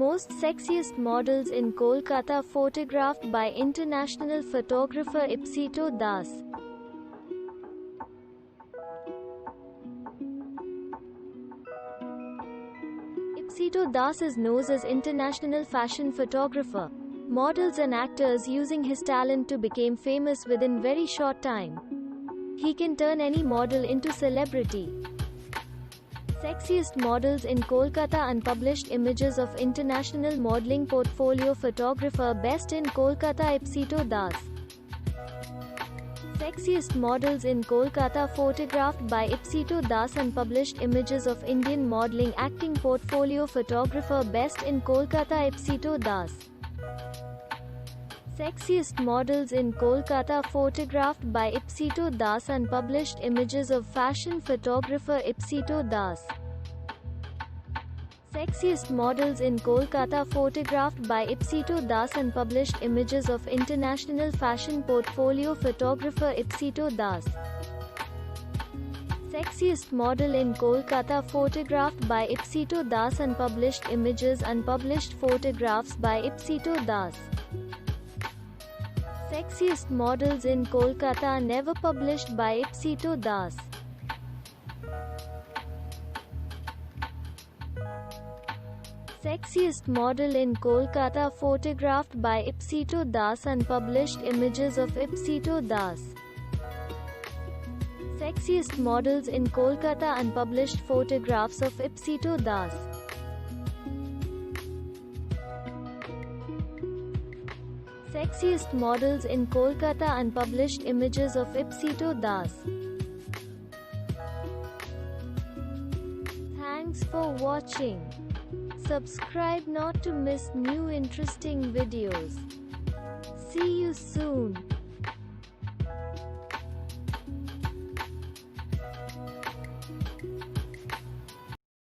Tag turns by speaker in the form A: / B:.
A: Most sexiest models in Kolkata photographed by international photographer Ipsito Das. Ipsito Das is known as international fashion photographer. Models and actors using his talent to become famous within very short time. He can turn any model into celebrity. Sexiest models in Kolkata. Unpublished images of international modeling portfolio photographer best in Kolkata Ipsito Das. Sexiest models in Kolkata photographed by Ipsito Das. Unpublished images of Indian modeling acting portfolio photographer best in Kolkata Ipsito Das. Sexiest models in Kolkata photographed by Ipsito Das. Unpublished images of fashion photographer Ipsito Das. Sexiest models in Kolkata photographed by Ipsito Das. Unpublished images of international fashion portfolio photographer Ipsito Das. Sexiest model in Kolkata photographed by Ipsito Das. Unpublished images. Unpublished photographs by Ipsito Das. Sexiest models in Kolkata never published by Ipsito Das. Sexiest model in Kolkata photographed by Ipsito Das. Unpublished images of Ipsito Das. Sexiest models in Kolkata. Unpublished photographs of Ipsito Das. Sexiest models in Kolkata. Unpublished images of Ipsito Das. Thanks for watching. Subscribe not to miss new interesting videos. See you soon.